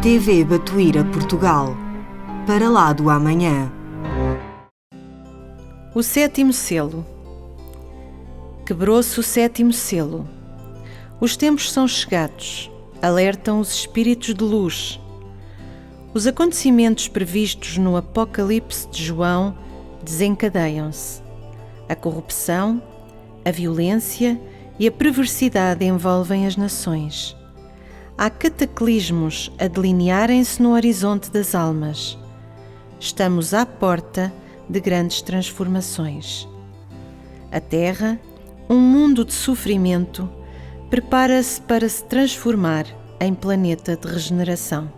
TV Batuíra Portugal, para lá do amanhã. O sétimo selo. Quebrou-se o sétimo selo. Os tempos são chegados, alertam os espíritos de luz. Os acontecimentos previstos no Apocalipse de João desencadeiam-se. A corrupção, a violência e a perversidade envolvem as nações. Há cataclismos a delinearem-se no horizonte das almas. Estamos à porta de grandes transformações. A Terra, um mundo de sofrimento, prepara-se para se transformar em planeta de regeneração.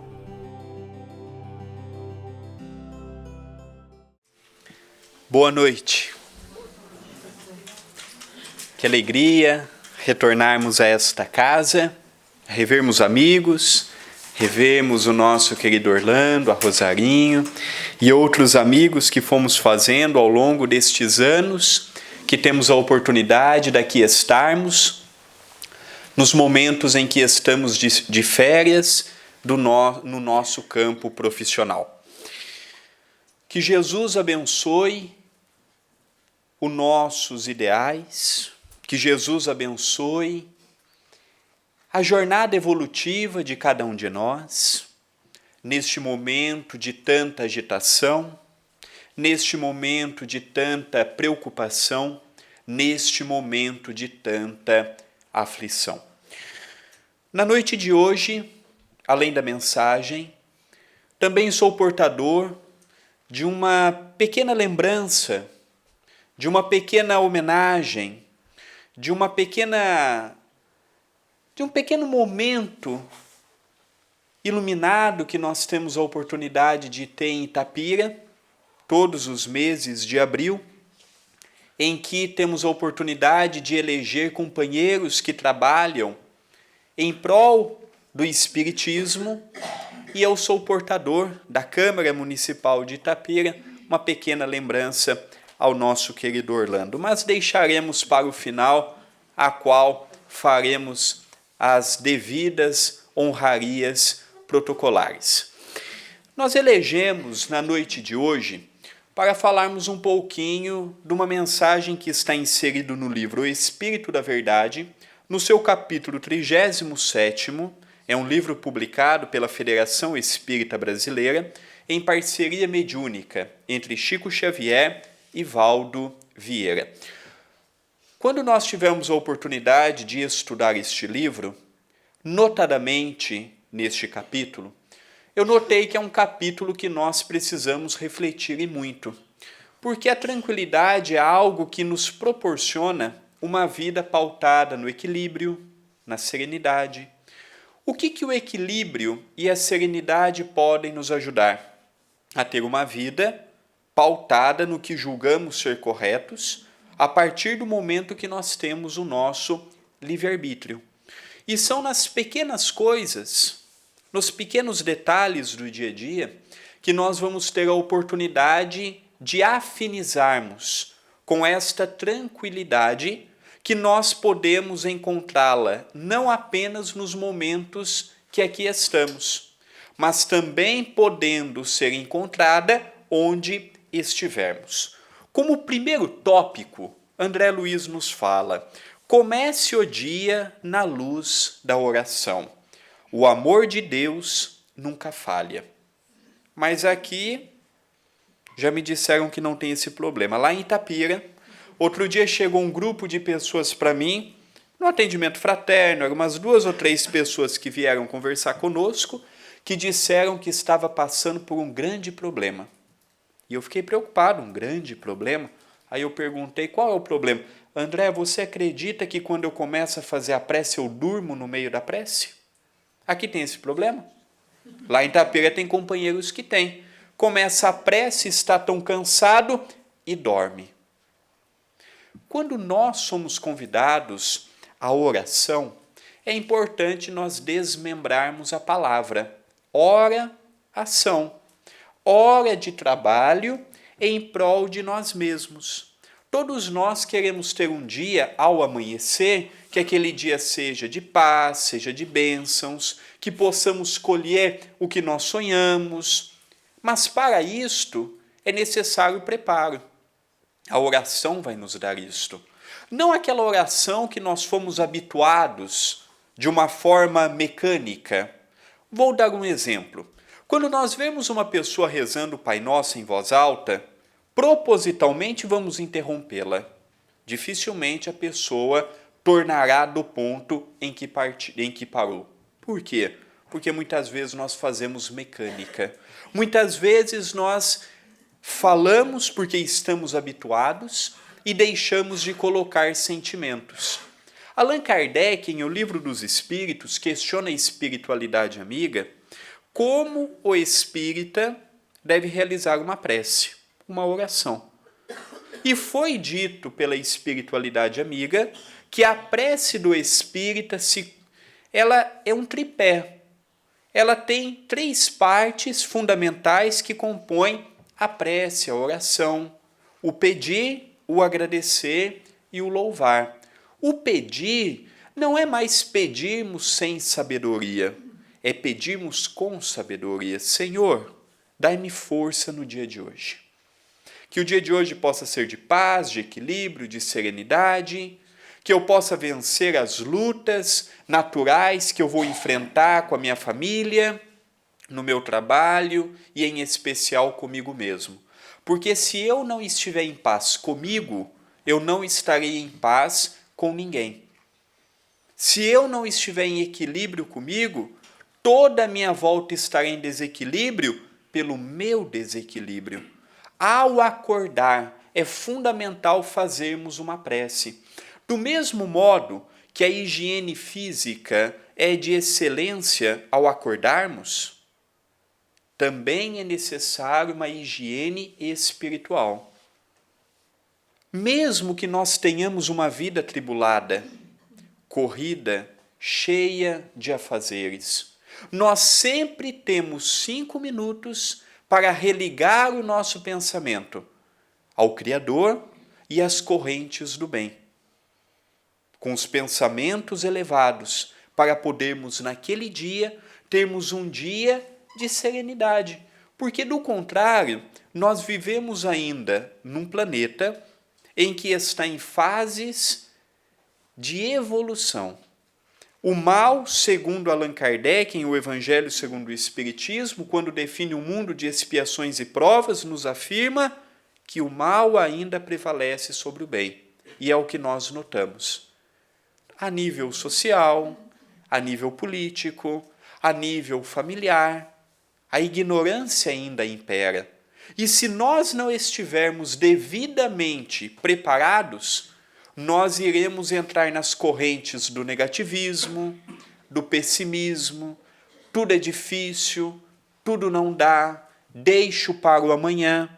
Boa noite. Que alegria retornarmos a esta casa, revermos amigos, revermos o nosso querido Orlando, a Rosarinho e outros amigos que fomos fazendo ao longo destes anos, que temos a oportunidade daqui estarmos nos momentos em que estamos de férias no nosso campo profissional. Que Jesus abençoe os nossos ideais, que Jesus abençoe a jornada evolutiva de cada um de nós, neste momento de tanta agitação, neste momento de tanta preocupação, neste momento de tanta aflição. Na noite de hoje, além da mensagem, também sou portador de uma pequena lembrança, de uma pequena homenagem, de um pequeno momento iluminado que nós temos a oportunidade de ter em Itapira, todos os meses de abril, em que temos a oportunidade de eleger companheiros que trabalham em prol do Espiritismo, e eu sou portador da Câmara Municipal de Itapira, uma pequena lembrança ao nosso querido Orlando. Mas deixaremos para o final, a qual faremos as devidas honrarias protocolares. Nós elegemos na noite de hoje para falarmos um pouquinho de uma mensagem que está inserida no livro O Espírito da Verdade, no seu capítulo 37º, é um livro publicado pela Federação Espírita Brasileira, em parceria mediúnica entre Chico Xavier e Valdo Vieira. Quando nós tivemos a oportunidade de estudar este livro, notadamente neste capítulo, eu notei que é um capítulo que nós precisamos refletir e muito, porque a tranquilidade é algo que nos proporciona uma vida pautada no equilíbrio, na serenidade. O que o equilíbrio e a serenidade podem nos ajudar? A ter uma vida pautada no que julgamos ser corretos, a partir do momento que nós temos o nosso livre-arbítrio. E são nas pequenas coisas, nos pequenos detalhes do dia a dia, que nós vamos ter a oportunidade de afinizarmos com esta tranquilidade que nós podemos encontrá-la não apenas nos momentos que aqui estamos, mas também podendo ser encontrada onde estivermos. Como primeiro tópico, André Luiz nos fala: comece o dia na luz da oração. O amor de Deus nunca falha. Mas aqui já me disseram que não tem esse problema. Lá em Itapira, outro dia chegou um grupo de pessoas para mim, no atendimento fraterno, eram umas 2 ou 3 pessoas que vieram conversar conosco, que disseram que estava passando por um grande problema. E eu fiquei preocupado, um grande problema. Aí eu perguntei, qual é o problema? André, você acredita que quando eu começo a fazer a prece, eu durmo no meio da prece? Aqui tem esse problema? Lá em Itapira tem companheiros que têm. Começa a prece, está tão cansado e dorme. Quando nós somos convidados à oração, é importante nós desmembrarmos a palavra. Ora, ação. Hora de trabalho em prol de nós mesmos. Todos nós queremos ter um dia, ao amanhecer, que aquele dia seja de paz, seja de bênçãos, que possamos colher o que nós sonhamos. Mas para isto é necessário preparo. A oração vai nos dar isto. Não aquela oração que nós fomos habituados de uma forma mecânica. Vou dar um exemplo. Quando nós vemos uma pessoa rezando o Pai Nosso em voz alta, propositalmente vamos interrompê-la. Dificilmente a pessoa tornará do ponto em que parou. Por quê? Porque muitas vezes nós fazemos mecânica. Muitas vezes nós falamos porque estamos habituados e deixamos de colocar sentimentos. Allan Kardec, em O Livro dos Espíritos, questiona a espiritualidade amiga, como o espírita deve realizar uma prece, uma oração. E foi dito pela espiritualidade amiga que a prece do espírita ela é um tripé. Ela tem 3 partes fundamentais que compõem a prece, a oração: o pedir, o agradecer e o louvar. O pedir não é mais pedirmos sem sabedoria, é pedirmos com sabedoria. Senhor, dai-me força no dia de hoje. Que o dia de hoje possa ser de paz, de equilíbrio, de serenidade, que eu possa vencer as lutas naturais que eu vou enfrentar com a minha família, no meu trabalho e em especial comigo mesmo. Porque se eu não estiver em paz comigo, eu não estarei em paz com ninguém. Se eu não estiver em equilíbrio comigo, toda a minha volta estará em desequilíbrio pelo meu desequilíbrio. Ao acordar, é fundamental fazermos uma prece. Do mesmo modo que a higiene física é de excelência ao acordarmos, também é necessário uma higiene espiritual. Mesmo que nós tenhamos uma vida atribulada, corrida, cheia de afazeres, nós sempre temos 5 minutos para religar o nosso pensamento ao Criador e às correntes do bem, com os pensamentos elevados, para podermos naquele dia termos um dia de serenidade, porque do contrário, nós vivemos ainda num planeta em que está em fases de evolução. O mal, segundo Allan Kardec, em O Evangelho segundo o Espiritismo, quando define o mundo de expiações e provas, nos afirma que o mal ainda prevalece sobre o bem. E é o que nós notamos. A nível social, a nível político, a nível familiar, a ignorância ainda impera. E se nós não estivermos devidamente preparados, nós iremos entrar nas correntes do negativismo, do pessimismo, tudo é difícil, tudo não dá, deixo para o amanhã.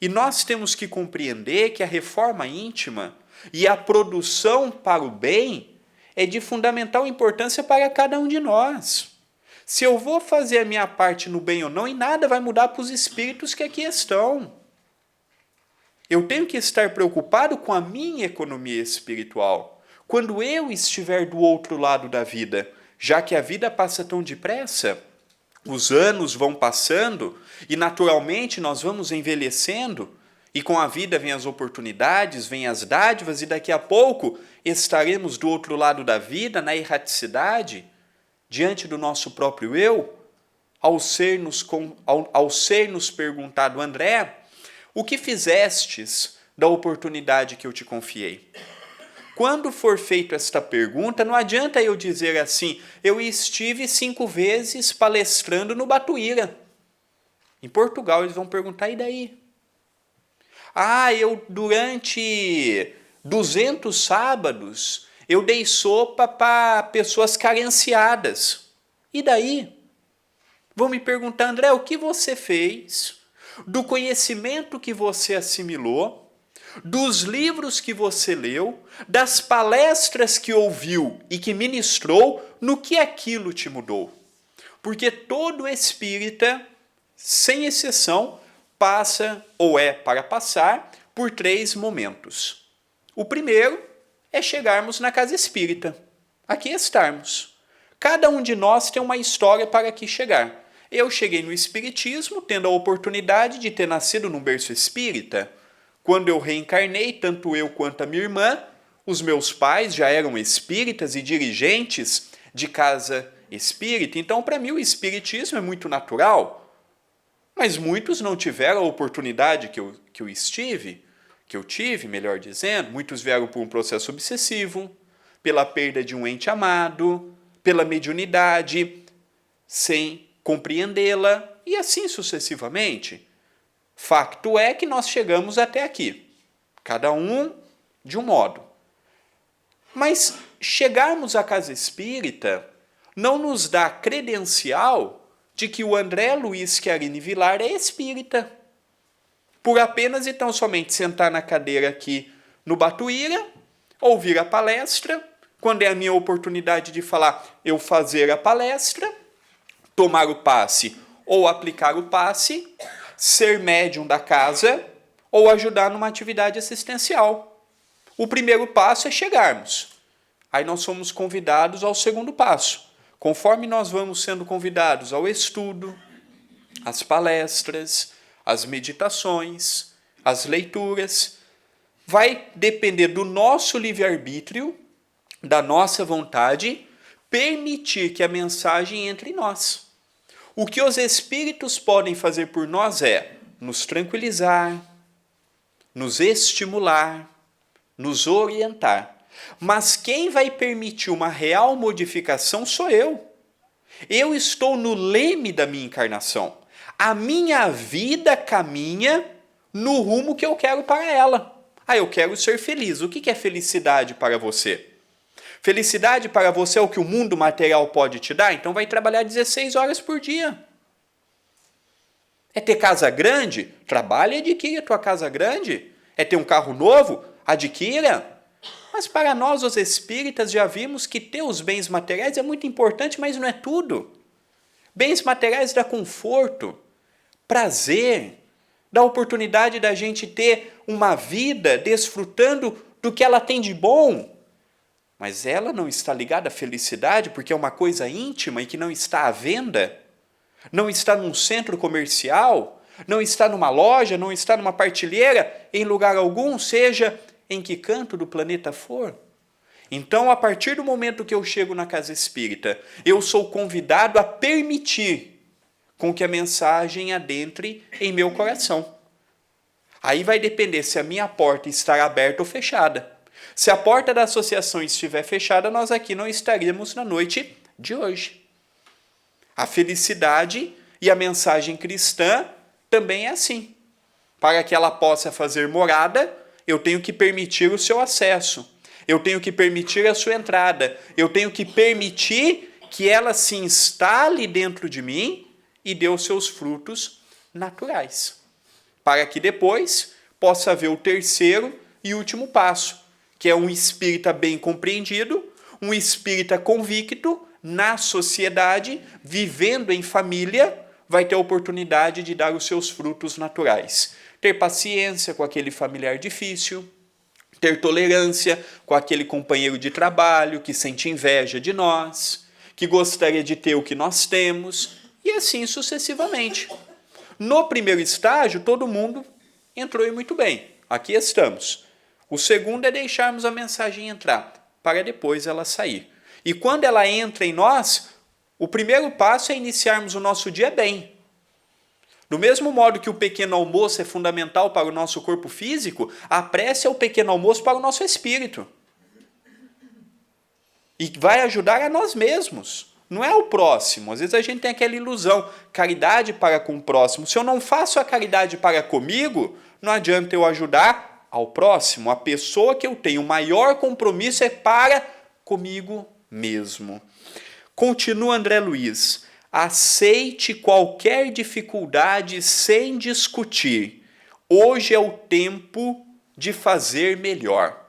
E nós temos que compreender que a reforma íntima e a produção para o bem é de fundamental importância para cada um de nós. Se eu vou fazer a minha parte no bem ou não, e nada vai mudar para os espíritos que aqui estão. Eu tenho que estar preocupado com a minha economia espiritual, quando eu estiver do outro lado da vida, já que a vida passa tão depressa, os anos vão passando e naturalmente nós vamos envelhecendo, e com a vida vem as oportunidades, vem as dádivas, e daqui a pouco estaremos do outro lado da vida, na erraticidade, diante do nosso próprio eu, ao ser nos perguntado: André, o que fizestes da oportunidade que eu te confiei? Quando for feita esta pergunta, não adianta eu dizer assim: eu estive 5 vezes palestrando no Batuíra. Em Portugal eles vão perguntar: e daí? Eu durante 200 sábados eu dei sopa para pessoas carenciadas. E daí? Vão me perguntar: André, o que você fez do conhecimento que você assimilou, dos livros que você leu, das palestras que ouviu e que ministrou, no que aquilo te mudou? Porque todo espírita, sem exceção, passa ou é para passar por 3 momentos. O primeiro é chegarmos na casa espírita. Aqui estarmos. Cada um de nós tem uma história para aqui chegar. Eu cheguei no espiritismo tendo a oportunidade de ter nascido num berço espírita. Quando eu reencarnei, tanto eu quanto a minha irmã, os meus pais já eram espíritas e dirigentes de casa espírita. Então, para mim, o espiritismo é muito natural. Mas muitos não tiveram a oportunidade que eu tive, melhor dizendo. Muitos vieram por um processo obsessivo, pela perda de um ente amado, pela mediunidade, sem compreendê-la, e assim sucessivamente. Facto é que nós chegamos até aqui, cada um de um modo. Mas chegarmos à casa espírita não nos dá credencial de que o André Luiz Chiarini Vilar é espírita. Por apenas e tão somente sentar na cadeira aqui no Batuíra, ouvir a palestra, quando é a minha oportunidade de falar, eu fazer a palestra, tomar o passe ou aplicar o passe, ser médium da casa ou ajudar numa atividade assistencial. O primeiro passo é chegarmos. Aí nós somos convidados ao segundo passo. Conforme nós vamos sendo convidados ao estudo, às palestras, às meditações, às leituras, vai depender do nosso livre-arbítrio, da nossa vontade, permitir que a mensagem entre em nós. O que os espíritos podem fazer por nós é nos tranquilizar, nos estimular, nos orientar. Mas quem vai permitir uma real modificação sou eu. Eu estou no leme da minha encarnação. A minha vida caminha no rumo que eu quero para ela. Eu quero ser feliz. O que é felicidade para você? Felicidade para você é o que o mundo material pode te dar? Então vai trabalhar 16 horas por dia. É ter casa grande? Trabalhe e adquira a tua casa grande. É ter um carro novo? Adquira. Mas para nós, os espíritas, já vimos que ter os bens materiais é muito importante, mas não é tudo. Bens materiais dá conforto, prazer, dá oportunidade da gente ter uma vida desfrutando do que ela tem de bom. Mas ela não está ligada à felicidade porque é uma coisa íntima e que não está à venda, não está num centro comercial, não está numa loja, não está numa partilheira, em lugar algum, seja em que canto do planeta for. Então, a partir do momento que eu chego na casa espírita, eu sou convidado a permitir com que a mensagem adentre em meu coração. Aí vai depender se a minha porta estará aberta ou fechada. Se a porta da associação estiver fechada, nós aqui não estaríamos na noite de hoje. A felicidade e a mensagem cristã também é assim. Para que ela possa fazer morada, eu tenho que permitir o seu acesso. Eu tenho que permitir a sua entrada. Eu tenho que permitir que ela se instale dentro de mim e dê os seus frutos naturais. Para que depois possa haver o terceiro e último passo, que é um espírita bem compreendido, um espírita convicto na sociedade, vivendo em família, vai ter a oportunidade de dar os seus frutos naturais. Ter paciência com aquele familiar difícil, ter tolerância com aquele companheiro de trabalho que sente inveja de nós, que gostaria de ter o que nós temos, e assim sucessivamente. No primeiro estágio, todo mundo entrou muito bem. Aqui estamos. O segundo é deixarmos a mensagem entrar, para depois ela sair. E quando ela entra em nós, o primeiro passo é iniciarmos o nosso dia bem. Do mesmo modo que o pequeno almoço é fundamental para o nosso corpo físico, a prece é o pequeno almoço para o nosso espírito. E vai ajudar a nós mesmos, não é o próximo. Às vezes a gente tem aquela ilusão, caridade para com o próximo. Se eu não faço a caridade para comigo, não adianta eu ajudar ao próximo. A pessoa que eu tenho maior compromisso é para comigo mesmo. Continua André Luiz. Aceite qualquer dificuldade sem discutir. Hoje é o tempo de fazer melhor.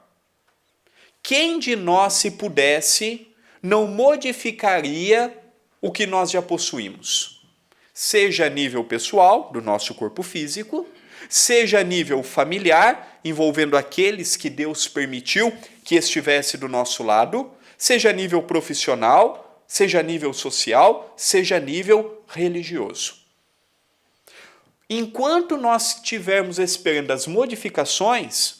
Quem de nós, se pudesse, não modificaria o que nós já possuímos? Seja a nível pessoal, do nosso corpo físico, seja a nível familiar, envolvendo aqueles que Deus permitiu que estivesse do nosso lado, seja a nível profissional, seja a nível social, seja a nível religioso. Enquanto nós estivermos esperando as modificações,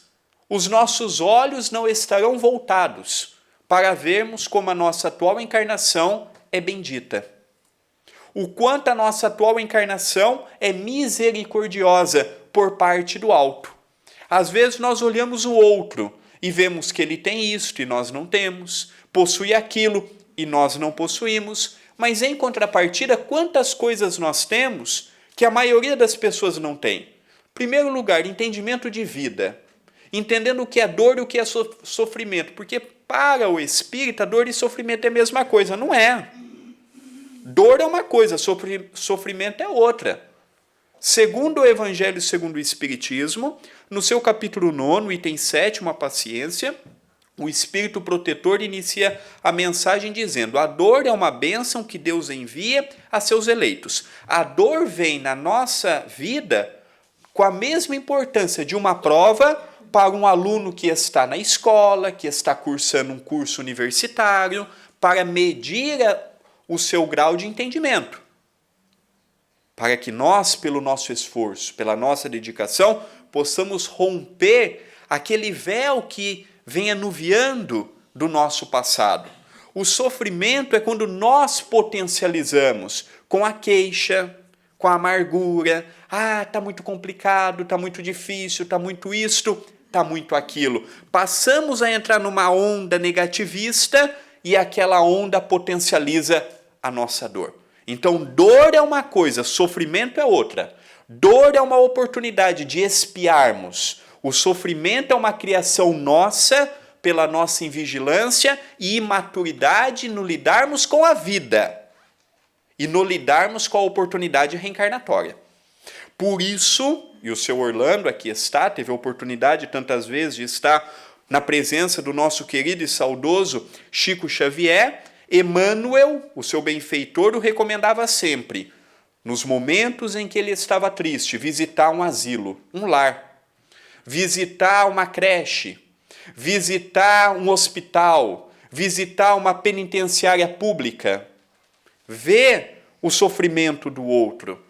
os nossos olhos não estarão voltados para vermos como a nossa atual encarnação é bendita. O quanto a nossa atual encarnação é misericordiosa por parte do alto. Às vezes nós olhamos o outro e vemos que ele tem isto e nós não temos, possui aquilo e nós não possuímos, mas em contrapartida, quantas coisas nós temos que a maioria das pessoas não tem? Em primeiro lugar, entendimento de vida, entendendo o que é dor e o que é sofrimento, porque para o espírita, dor e sofrimento é a mesma coisa, não é? Dor é uma coisa, sofrimento é outra. Segundo o Evangelho segundo o Espiritismo, no seu capítulo 9, item 7, a paciência, o Espírito Protetor inicia a mensagem dizendo: a dor é uma bênção que Deus envia a seus eleitos. A dor vem na nossa vida com a mesma importância de uma prova para um aluno que está na escola, que está cursando um curso universitário, para medir o seu grau de entendimento. Para que nós, pelo nosso esforço, pela nossa dedicação, possamos romper aquele véu que vem anuviando do nosso passado. O sofrimento é quando nós potencializamos com a queixa, com a amargura. Ah, está muito complicado, está muito difícil, está muito isto, está muito aquilo. Passamos a entrar numa onda negativista e aquela onda potencializa a nossa dor. Então, dor é uma coisa, sofrimento é outra. Dor é uma oportunidade de expiarmos. O sofrimento é uma criação nossa, pela nossa invigilância e imaturidade no lidarmos com a vida e no lidarmos com a oportunidade reencarnatória. Por isso, e o seu Orlando aqui está, teve a oportunidade tantas vezes de estar na presença do nosso querido e saudoso Chico Xavier, Emmanuel, o seu benfeitor, o recomendava sempre, nos momentos em que ele estava triste, visitar um asilo, um lar, visitar uma creche, visitar um hospital, visitar uma penitenciária pública, ver o sofrimento do outro,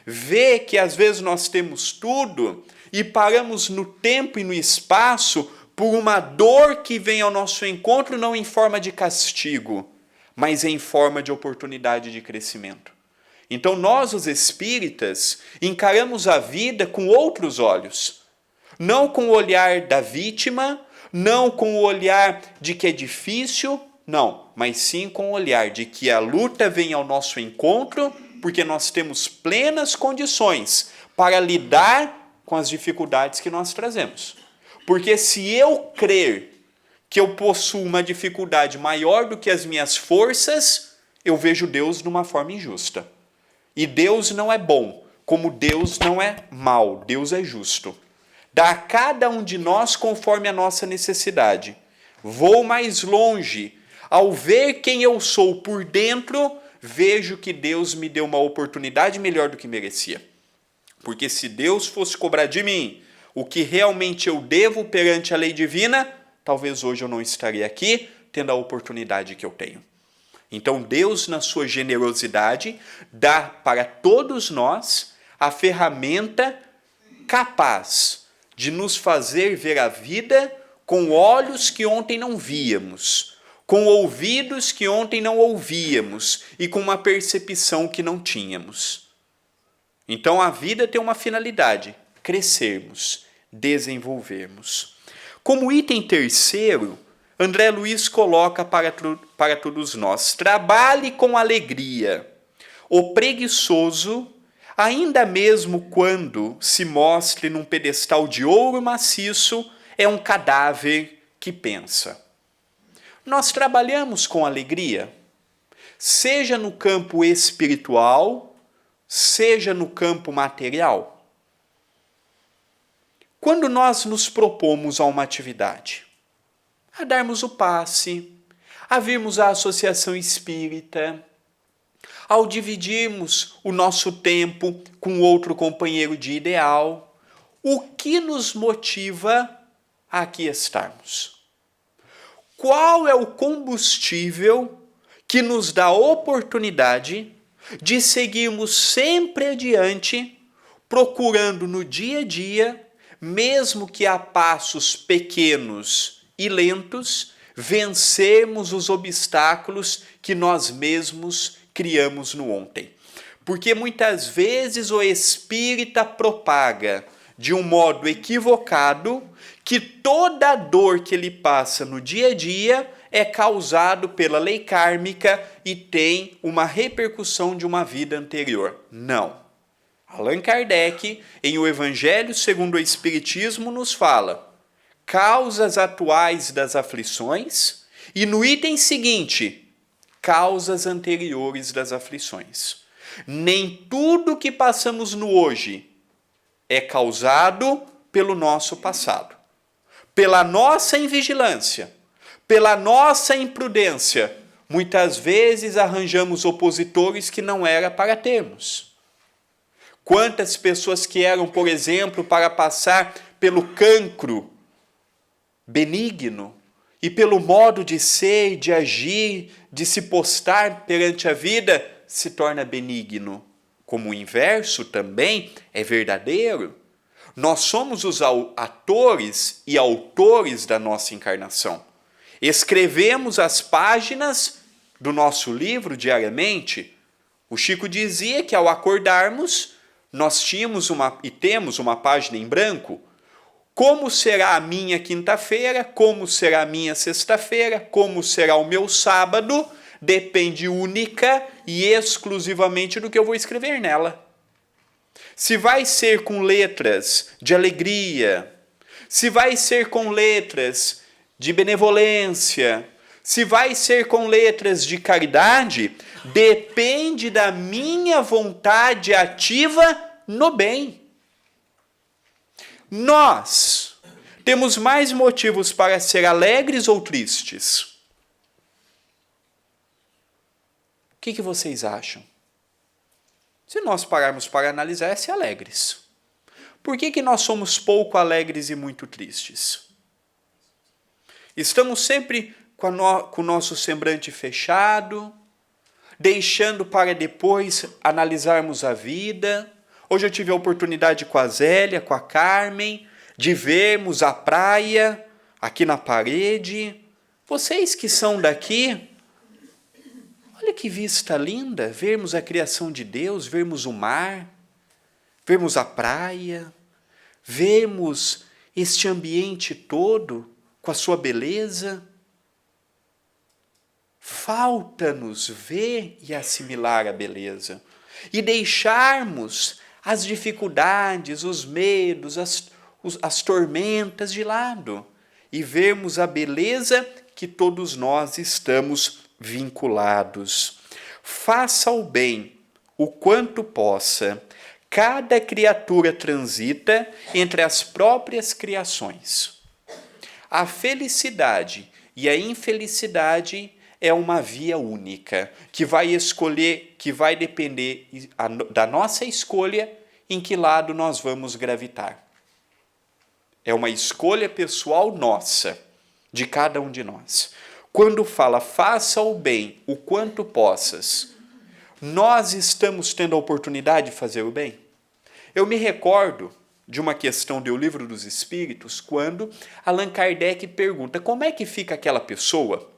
ver que às vezes nós temos tudo e paramos no tempo e no espaço por uma dor que vem ao nosso encontro não em forma de castigo, mas em forma de oportunidade de crescimento. Então nós, os espíritas, encaramos a vida com outros olhos, não com o olhar da vítima, não com o olhar de que é difícil, não, mas sim com o olhar de que a luta vem ao nosso encontro, porque nós temos plenas condições para lidar com as dificuldades que nós trazemos. Porque se eu crer que eu possuo uma dificuldade maior do que as minhas forças, eu vejo Deus de uma forma injusta. E Deus não é bom, como Deus não é mau, Deus é justo. Dá a cada um de nós conforme a nossa necessidade. Vou mais longe. Ao ver quem eu sou por dentro, vejo que Deus me deu uma oportunidade melhor do que merecia. Porque se Deus fosse cobrar de mim o que realmente eu devo perante a lei divina, talvez hoje eu não estaria aqui tendo a oportunidade que eu tenho. Então Deus, na sua generosidade, dá para todos nós a ferramenta capaz de nos fazer ver a vida com olhos que ontem não víamos, com ouvidos que ontem não ouvíamos e com uma percepção que não tínhamos. Então a vida tem uma finalidade: crescermos, desenvolvermos. Como item terceiro, André Luiz coloca para todos nós: trabalhe com alegria. O preguiçoso, ainda mesmo quando se mostre num pedestal de ouro maciço, é um cadáver que pensa. Nós trabalhamos com alegria, seja no campo espiritual, seja no campo material. Quando nós nos propomos a uma atividade, a darmos o passe, a virmos à associação espírita, ao dividirmos o nosso tempo com outro companheiro de ideal, o que nos motiva a aqui estarmos? qual é o combustível que nos dá a oportunidade de seguirmos sempre adiante, procurando no dia a dia, mesmo que a passos pequenos e lentos, vencermos os obstáculos que nós mesmos criamos no ontem. Porque muitas vezes o espírita propaga de um modo equivocado que toda a dor que ele passa no dia a dia é causado pela lei kármica e tem uma repercussão de uma vida anterior. Não. Allan Kardec, em O Evangelho segundo o Espiritismo, nos fala causas atuais das aflições e no item seguinte, causas anteriores das aflições. Nem tudo que passamos no hoje é causado pelo nosso passado, pela nossa invigilância, pela nossa imprudência. Muitas vezes arranjamos opositores que não era para termos. Quantas pessoas que eram, por exemplo, para passar pelo cancro benigno e pelo modo de ser, de agir, de se postar perante a vida, se torna benigno. Como o inverso também é verdadeiro. Nós somos os atores e autores da nossa encarnação. Escrevemos as páginas do nosso livro diariamente. O Chico dizia que ao acordarmos, nós temos uma página em branco. Como será a minha quinta-feira, como será a minha sexta-feira, como será o meu sábado, depende única e exclusivamente do que eu vou escrever nela. Se vai ser com letras de alegria, se vai ser com letras de benevolência, se vai ser com letras de caridade, depende da minha vontade ativa no bem. Nós temos mais motivos para ser alegres ou tristes? O que vocês acham? Se nós pararmos para analisar, é ser alegres. Por que nós somos pouco alegres e muito tristes? Estamos sempre com o nosso semblante fechado, deixando para depois analisarmos a vida. Hoje eu tive a oportunidade com a Zélia, com a Carmen, de vermos a praia aqui na parede. Vocês que são daqui, olha que vista linda, vermos a criação de Deus, vermos o mar, vermos a praia, vermos este ambiente todo com a sua beleza. Falta-nos ver e assimilar a beleza e deixarmos as dificuldades, os medos, as tormentas de lado e vermos a beleza que todos nós estamos vinculados. Faça o bem o quanto possa. Cada criatura transita entre as próprias criações. A felicidade e a infelicidade é uma via única, que vai depender da nossa escolha em que lado nós vamos gravitar. É uma escolha pessoal nossa, de cada um de nós. Quando fala, faça o bem o quanto possas, nós estamos tendo a oportunidade de fazer o bem? Eu me recordo de uma questão do Livro dos Espíritos, quando Allan Kardec pergunta como é que fica aquela pessoa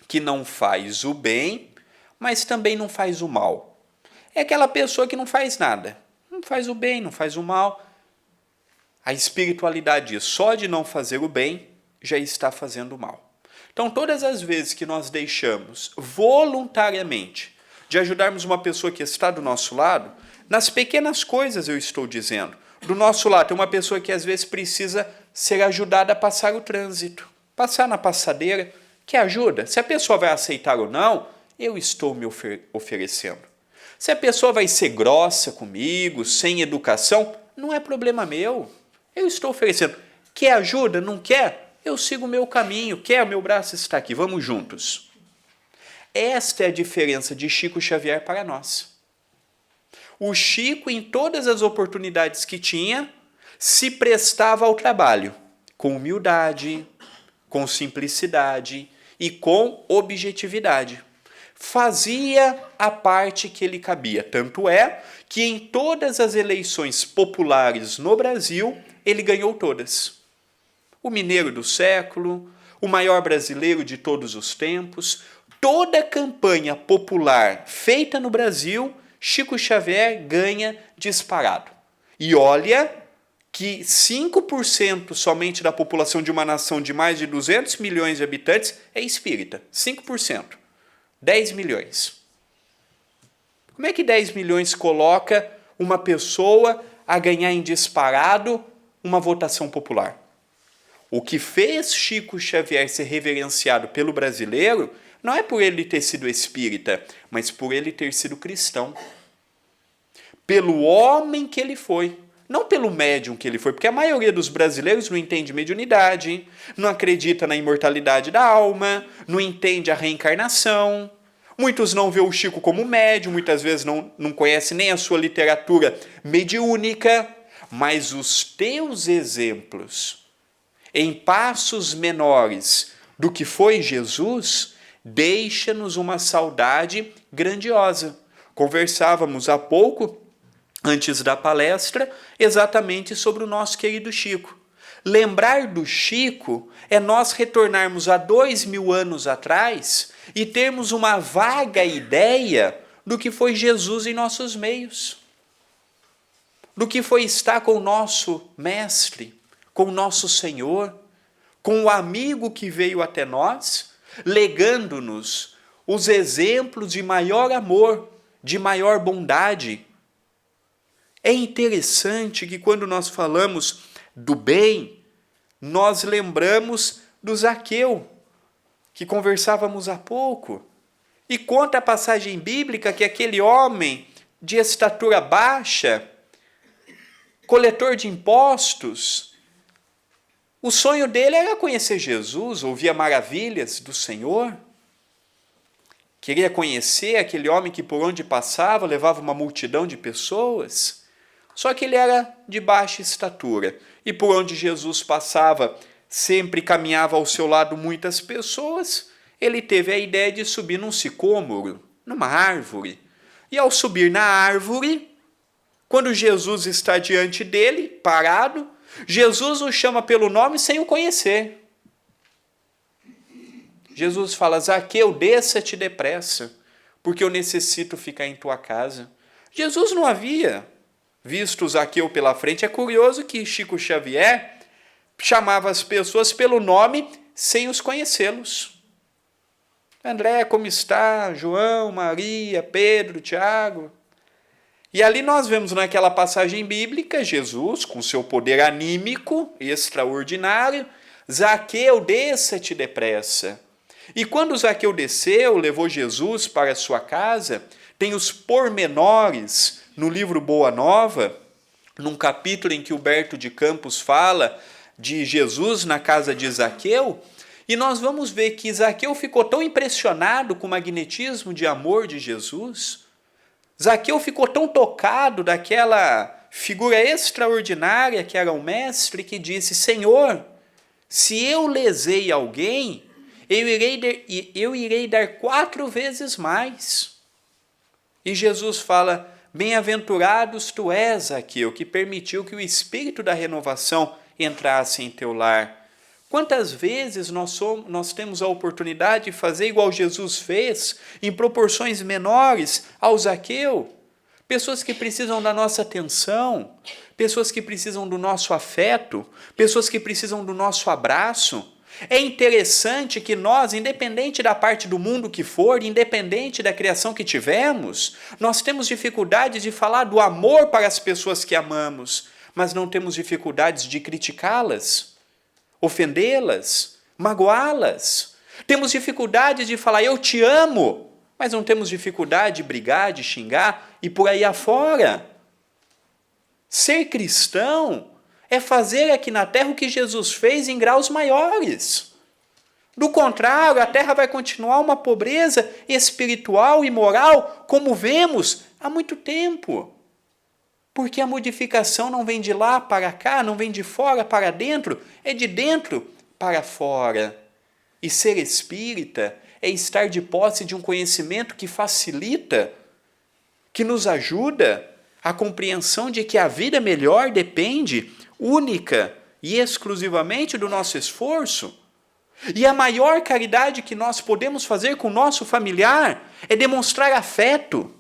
que não faz o bem, mas também não faz o mal. É aquela pessoa que não faz nada. Não faz o bem, não faz o mal. A espiritualidade diz, só de não fazer o bem, já está fazendo o mal. Então, todas as vezes que nós deixamos voluntariamente de ajudarmos uma pessoa que está do nosso lado, nas pequenas coisas eu estou dizendo, do nosso lado tem uma pessoa que às vezes precisa ser ajudada a passar o trânsito, passar na passadeira. Quer ajuda? Se a pessoa vai aceitar ou não, eu estou me oferecendo. Se a pessoa vai ser grossa comigo, sem educação, não é problema meu. Eu estou oferecendo. Quer ajuda? Não quer? Eu sigo o meu caminho. Quer? O meu braço está aqui. Vamos juntos. Esta é a diferença de Chico Xavier para nós. O Chico, em todas as oportunidades que tinha, se prestava ao trabalho, com humildade, com simplicidade, e com objetividade. Fazia a parte que lhe cabia. Tanto é que em todas as eleições populares no Brasil, ele ganhou todas. O mineiro do século, o maior brasileiro de todos os tempos, toda campanha popular feita no Brasil, Chico Xavier ganha disparado. E olha que 5% somente da população de uma nação de mais de 200 milhões de habitantes é espírita. 5%. 10 milhões. Como é que 10 milhões coloca uma pessoa a ganhar em disparado uma votação popular? O que fez Chico Xavier ser reverenciado pelo brasileiro não é por ele ter sido espírita, mas por ele ter sido cristão. Pelo homem que ele foi. Não pelo médium que ele foi, porque a maioria dos brasileiros não entende mediunidade, não acredita na imortalidade da alma, não entende a reencarnação. Muitos não vê o Chico como médium, muitas vezes não conhece nem a sua literatura mediúnica, mas os teus exemplos, em passos menores do que foi Jesus, deixa-nos uma saudade grandiosa. Conversávamos há pouco, antes da palestra, exatamente sobre o nosso querido Chico. Lembrar do Chico é nós retornarmos a 2000 anos atrás e termos uma vaga ideia do que foi Jesus em nossos meios. Do que foi estar com o nosso Mestre, com o nosso Senhor, com o amigo que veio até nós, legando-nos os exemplos de maior amor, de maior bondade. É interessante que quando nós falamos do bem, nós lembramos do Zaqueu, que conversávamos há pouco. E conta a passagem bíblica que aquele homem de estatura baixa, coletor de impostos, o sonho dele era conhecer Jesus, ouvir maravilhas do Senhor. Queria conhecer aquele homem que por onde passava levava uma multidão de pessoas. Só que ele era de baixa estatura. E por onde Jesus passava, sempre caminhava ao seu lado muitas pessoas. Ele teve a ideia de subir num sicômoro, numa árvore. E ao subir na árvore, quando Jesus está diante dele, parado, Jesus o chama pelo nome sem o conhecer. Jesus fala: Zaqueu, desça-te depressa, porque eu necessito ficar em tua casa. Jesus não havia visto Zaqueu pela frente. É curioso que Chico Xavier chamava as pessoas pelo nome sem os conhecê-los. André, como está? João, Maria, Pedro, Tiago. E ali nós vemos naquela passagem bíblica Jesus, com seu poder anímico extraordinário: Zaqueu, desça-te depressa. E quando Zaqueu desceu, levou Jesus para a sua casa, tem os pormenores no livro Boa Nova, num capítulo em que Huberto de Campos fala de Jesus na casa de Zaqueu, e nós vamos ver que Zaqueu ficou tão impressionado com o magnetismo de amor de Jesus, Zaqueu ficou tão tocado daquela figura extraordinária que era o mestre, que disse: Senhor, se eu lesei alguém, eu irei dar 4 vezes mais. E Jesus fala: bem-aventurados tu és, Zaqueu, que permitiu que o Espírito da renovação entrasse em teu lar. Quantas vezes nós temos a oportunidade de fazer igual Jesus fez, em proporções menores ao Zaqueu? Pessoas que precisam da nossa atenção, pessoas que precisam do nosso afeto, pessoas que precisam do nosso abraço. É interessante que nós, independente da parte do mundo que for, independente da criação que tivemos, nós temos dificuldades de falar do amor para as pessoas que amamos, mas não temos dificuldades de criticá-las, ofendê-las, magoá-las. Temos dificuldades de falar eu te amo, mas não temos dificuldade de brigar, de xingar e por aí afora. Ser cristão é fazer aqui na terra o que Jesus fez em graus maiores. Do contrário, a terra vai continuar uma pobreza espiritual e moral, como vemos há muito tempo. Porque a modificação não vem de lá para cá, não vem de fora para dentro, é de dentro para fora. E ser espírita é estar de posse de um conhecimento que facilita, que nos ajuda a compreensão de que a vida melhor depende única e exclusivamente do nosso esforço. E a maior caridade que nós podemos fazer com o nosso familiar é demonstrar afeto,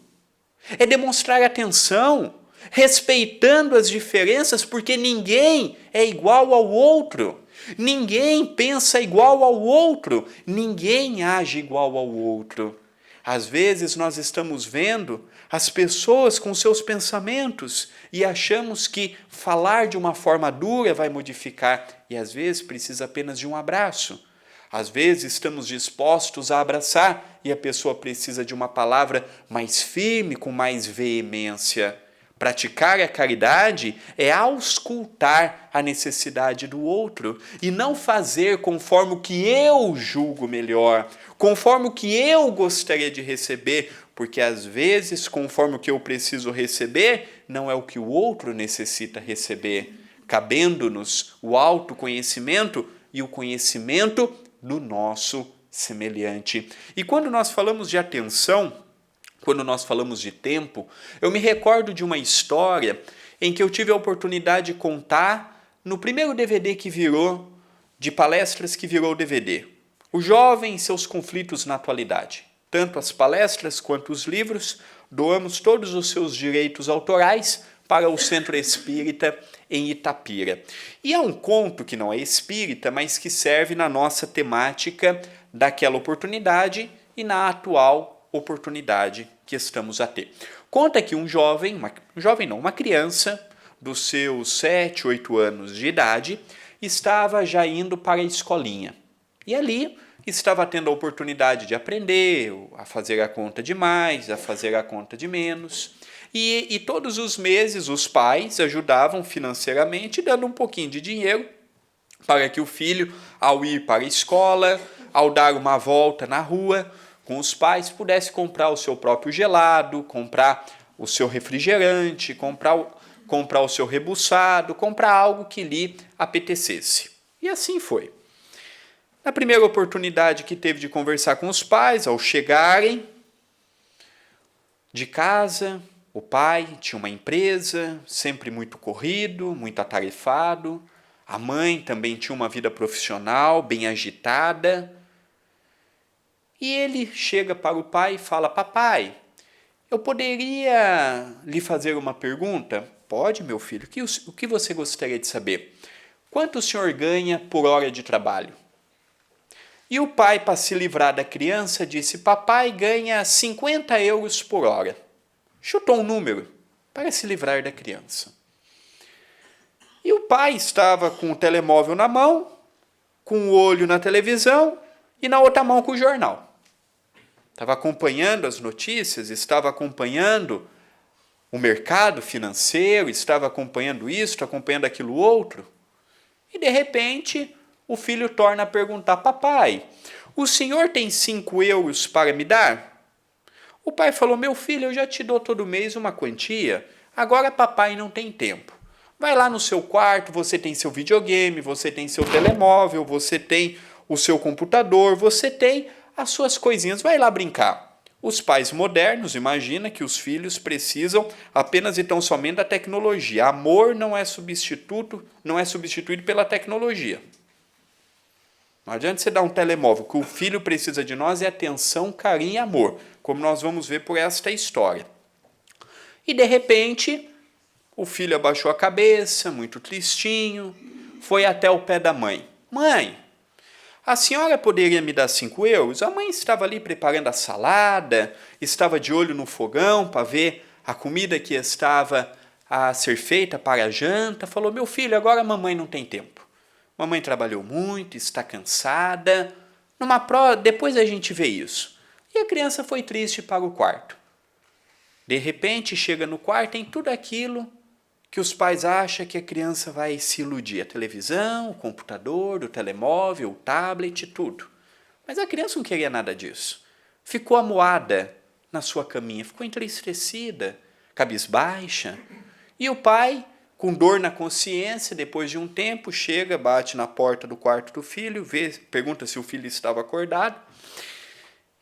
é demonstrar atenção, respeitando as diferenças, porque ninguém é igual ao outro, ninguém pensa igual ao outro, ninguém age igual ao outro. Às vezes nós estamos vendo as pessoas com seus pensamentos e achamos que falar de uma forma dura vai modificar, e às vezes precisa apenas de um abraço. Às vezes estamos dispostos a abraçar e a pessoa precisa de uma palavra mais firme, com mais veemência. Praticar a caridade é auscultar a necessidade do outro e não fazer conforme o que eu julgo melhor, conforme o que eu gostaria de receber, porque às vezes, conforme o que eu preciso receber, não é o que o outro necessita receber, cabendo-nos o autoconhecimento e o conhecimento do nosso semelhante. E quando nós falamos de atenção, quando nós falamos de tempo, eu me recordo de uma história em que eu tive a oportunidade de contar no primeiro DVD que virou, de palestras que virou DVD. O jovem e seus conflitos na atualidade. Tanto as palestras quanto os livros, doamos todos os seus direitos autorais para o Centro Espírita em Itapira. E há um conto que não é espírita, mas que serve na nossa temática daquela oportunidade e na atual oportunidade que estamos a ter. Conta que uma criança dos seus 7, 8 anos de idade estava já indo para a escolinha. E ali estava tendo a oportunidade de aprender a fazer a conta de mais, a fazer a conta de menos. E todos os meses os pais ajudavam financeiramente, dando um pouquinho de dinheiro para que o filho, ao ir para a escola, ao dar uma volta na rua com os pais, pudesse comprar o seu próprio gelado, comprar o seu refrigerante, comprar o seu rebuçado, comprar algo que lhe apetecesse. E assim foi. Na primeira oportunidade que teve de conversar com os pais, ao chegarem de casa, o pai tinha uma empresa, sempre muito corrido, muito atarefado. A mãe também tinha uma vida profissional, bem agitada. E ele chega para o pai e fala: papai, eu poderia lhe fazer uma pergunta? Pode, meu filho. O que você gostaria de saber? Quanto o senhor ganha por hora de trabalho? E o pai, para se livrar da criança, disse: papai ganha 50 euros por hora. Chutou um número para se livrar da criança. E o pai estava com o telemóvel na mão, com o olho na televisão e na outra mão com o jornal. Estava acompanhando as notícias, estava acompanhando o mercado financeiro, estava acompanhando isso, acompanhando aquilo outro. E de repente o filho torna a perguntar: papai, o senhor tem 5 euros para me dar? O pai falou: meu filho, eu já te dou todo mês uma quantia, agora papai não tem tempo. Vai lá no seu quarto, você tem seu videogame, você tem seu telemóvel, você tem o seu computador, você tem as suas coisinhas, vai lá brincar. Os pais modernos imaginam que os filhos precisam apenas e tão somente da tecnologia. Amor não é substituído pela tecnologia. Não adianta você dar um telemóvel. O que o filho precisa de nós é atenção, carinho e amor, como nós vamos ver por esta história. E de repente, o filho abaixou a cabeça, muito tristinho, foi até o pé da mãe. Mãe, a senhora poderia me dar 5 euros? A mãe estava ali preparando a salada, estava de olho no fogão para ver a comida que estava a ser feita para a janta. Falou: meu filho, agora a mamãe não tem tempo. Mamãe trabalhou muito, está cansada. Depois a gente vê isso. E a criança foi triste para o quarto. De repente, chega no quarto, tem tudo aquilo que os pais acham que a criança vai se iludir. A televisão, o computador, o telemóvel, o tablet, tudo. Mas a criança não queria nada disso. Ficou amuada na sua caminha, ficou entristecida, cabisbaixa. E o pai, com dor na consciência, depois de um tempo, chega, bate na porta do quarto do filho, pergunta se o filho estava acordado.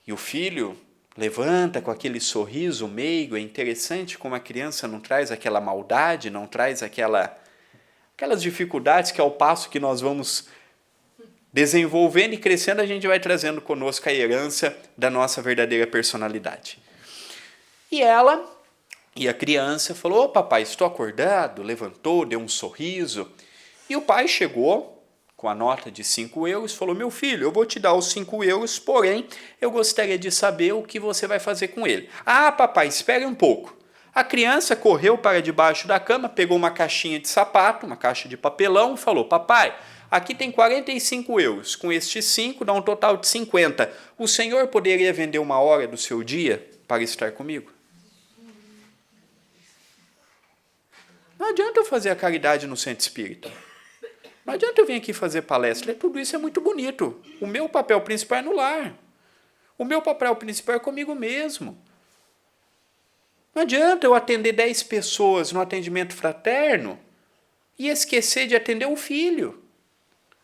E o filho levanta com aquele sorriso meigo. É interessante como a criança não traz aquela maldade, não traz aquelas dificuldades que ao passo que nós vamos desenvolvendo e crescendo, a gente vai trazendo conosco a herança da nossa verdadeira personalidade. E a criança falou: papai, estou acordado. Levantou, deu um sorriso. E o pai chegou com a nota de 5 euros, falou: meu filho, eu vou te dar os 5 euros, porém, eu gostaria de saber o que você vai fazer com ele. Ah, papai, espere um pouco. A criança correu para debaixo da cama, pegou uma caixinha de sapato, uma caixa de papelão, e falou: papai, aqui tem 45 euros. Com estes 5 dá um total de 50. O senhor poderia vender uma hora do seu dia para estar comigo? Não adianta eu fazer a caridade no centro espírita. Não adianta eu vir aqui fazer palestra. Tudo isso é muito bonito. O meu papel principal é no lar. O meu papel principal é comigo mesmo. Não adianta eu atender 10 pessoas no atendimento fraterno e esquecer de atender o filho,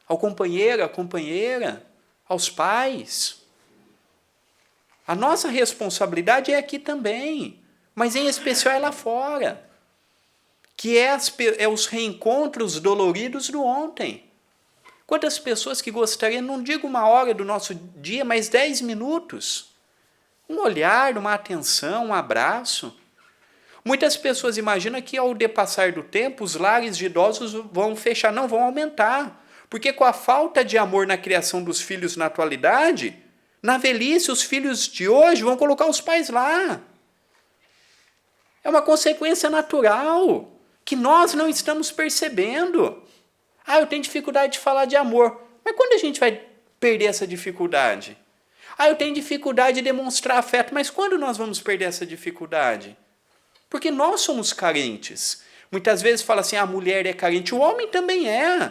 ao companheiro, à companheira, aos pais. A nossa responsabilidade é aqui também, mas em especial é lá fora, que é os reencontros doloridos do ontem. Quantas pessoas que gostariam, não digo uma hora do nosso dia, mas 10 minutos. Um olhar, uma atenção, um abraço. Muitas pessoas imaginam que ao depassar do tempo, os lares de idosos vão fechar, não, vão aumentar. Porque com a falta de amor na criação dos filhos na atualidade, na velhice, os filhos de hoje vão colocar os pais lá. É uma consequência natural que nós não estamos percebendo. Ah, eu tenho dificuldade de falar de amor. Mas quando a gente vai perder essa dificuldade? Ah, eu tenho dificuldade de demonstrar afeto. Mas quando nós vamos perder essa dificuldade? Porque nós somos carentes. Muitas vezes fala assim, a mulher é carente. O homem também é.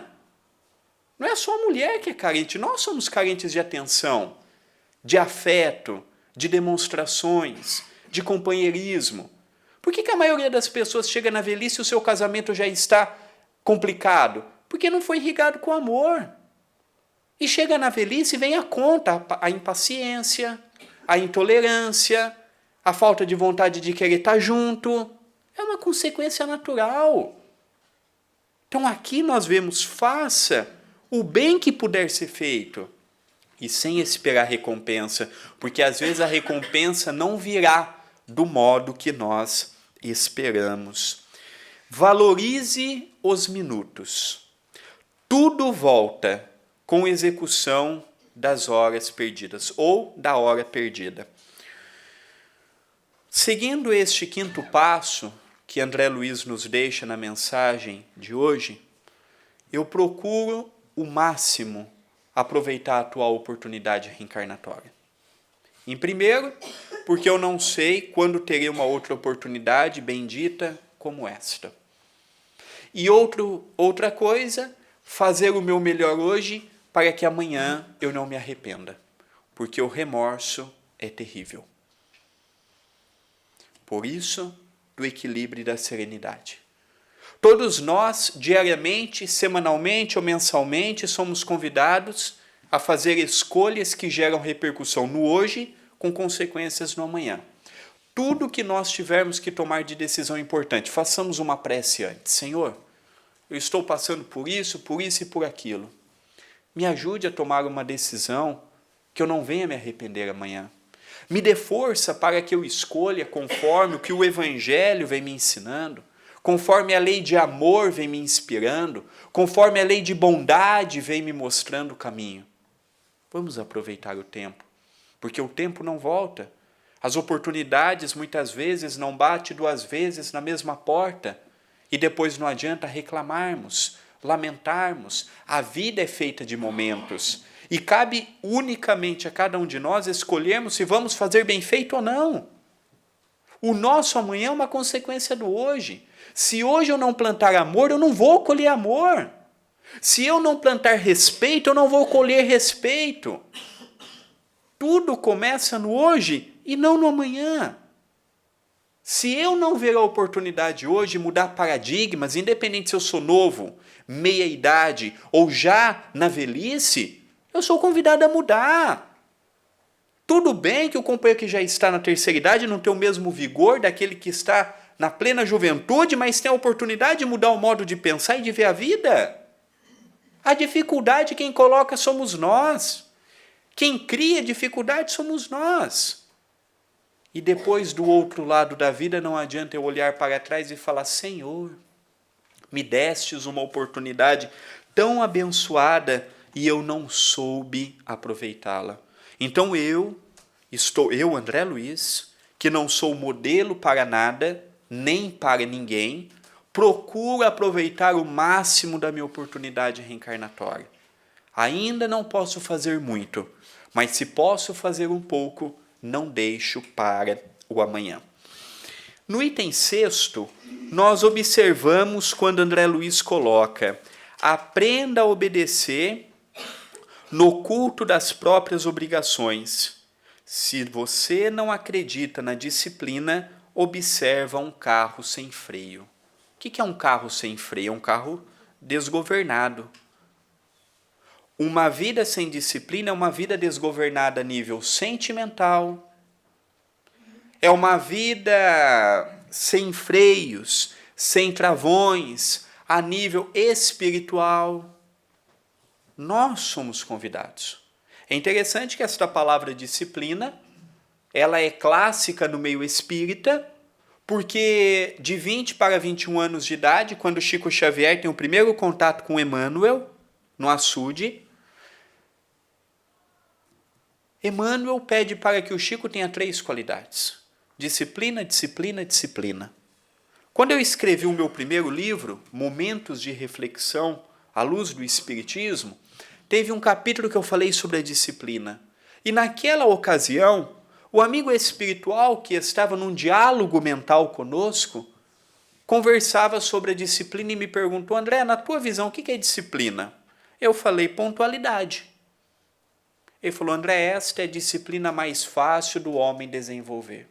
Não é só a mulher que é carente. Nós somos carentes de atenção, de afeto, de demonstrações, de companheirismo. Por que a maioria das pessoas chega na velhice e o seu casamento já está complicado? Porque não foi irrigado com amor. E chega na velhice e vem a conta, a impaciência, a intolerância, a falta de vontade de querer estar junto. É uma consequência natural. Então aqui nós vemos, faça o bem que puder ser feito. E sem esperar recompensa, porque às vezes a recompensa não virá do modo que nós esperamos. Valorize os minutos. Tudo volta com execução das horas perdidas ou da hora perdida. Seguindo este quinto passo que André Luiz nos deixa na mensagem de hoje, eu procuro o máximo aproveitar a atual oportunidade reencarnatória. Em primeiro, porque eu não sei quando terei uma outra oportunidade bendita como esta. E outra coisa, fazer o meu melhor hoje para que amanhã eu não me arrependa, porque o remorso é terrível. Por isso, do equilíbrio e da serenidade. Todos nós, diariamente, semanalmente ou mensalmente, somos convidados a fazer escolhas que geram repercussão no hoje, com consequências no amanhã. Tudo que nós tivermos que tomar de decisão importante, façamos uma prece antes. Senhor, eu estou passando por isso e por aquilo. Me ajude a tomar uma decisão que eu não venha me arrepender amanhã. Me dê força para que eu escolha conforme o que o Evangelho vem me ensinando, conforme a lei de amor vem me inspirando, conforme a lei de bondade vem me mostrando o caminho. Vamos aproveitar o tempo, porque o tempo não volta. As oportunidades muitas vezes não batem 2 vezes na mesma porta e depois não adianta reclamarmos, lamentarmos. A vida é feita de momentos e cabe unicamente a cada um de nós escolhermos se vamos fazer bem feito ou não. O nosso amanhã é uma consequência do hoje. Se hoje eu não plantar amor, eu não vou colher amor. Se eu não plantar respeito, eu não vou colher respeito. Tudo começa no hoje e não no amanhã. Se eu não ver a oportunidade hoje de mudar paradigmas, independente se eu sou novo, meia idade ou já na velhice, eu sou convidado a mudar. Tudo bem que o companheiro que já está na terceira idade não tem o mesmo vigor daquele que está na plena juventude, mas tem a oportunidade de mudar o modo de pensar e de ver a vida. A dificuldade quem coloca somos nós. Quem cria dificuldade somos nós. E depois do outro lado da vida não adianta eu olhar para trás e falar: Senhor, me destes uma oportunidade tão abençoada e eu não soube aproveitá-la. Então eu, André Luiz, que não sou modelo para nada, nem para ninguém, procuro aproveitar o máximo da minha oportunidade reencarnatória. Ainda não posso fazer muito, mas se posso fazer um pouco, não deixo para o amanhã. No item 6º, nós observamos quando André Luiz coloca: aprenda a obedecer no culto das próprias obrigações. Se você não acredita na disciplina, observa um carro sem freio. O que é um carro sem freio? É um carro desgovernado. Uma vida sem disciplina é uma vida desgovernada a nível sentimental. É uma vida sem freios, sem travões, a nível espiritual. Nós somos convidados. É interessante que esta palavra disciplina, ela é clássica no meio espírita, porque de 20 para 21 anos de idade, quando Chico Xavier tem o primeiro contato com Emmanuel, no açude, Emmanuel pede para que o Chico tenha 3 qualidades: disciplina, disciplina, disciplina. Quando eu escrevi o meu primeiro livro, Momentos de Reflexão à Luz do Espiritismo, teve um capítulo que eu falei sobre a disciplina. E naquela ocasião, o amigo espiritual que estava num diálogo mental conosco, conversava sobre a disciplina e me perguntou: André, na tua visão, o que é disciplina? Eu falei: pontualidade. Ele falou: André, esta é a disciplina mais fácil do homem desenvolver.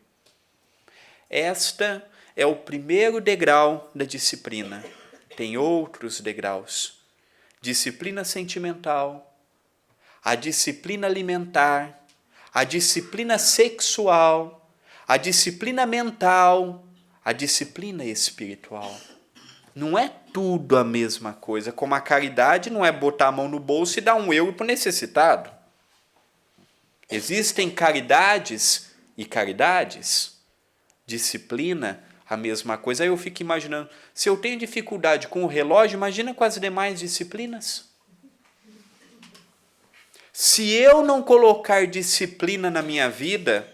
Esta é o primeiro degrau da disciplina. Tem outros degraus. Disciplina sentimental, a disciplina alimentar, a disciplina sexual, a disciplina mental, a disciplina espiritual. Não é tudo a mesma coisa. Como a caridade não é botar a mão no bolso e dar €1 para o necessitado. Existem caridades e caridades. Disciplina, a mesma coisa. Aí eu fico imaginando, se eu tenho dificuldade com o relógio, imagina com as demais disciplinas. Se eu não colocar disciplina na minha vida,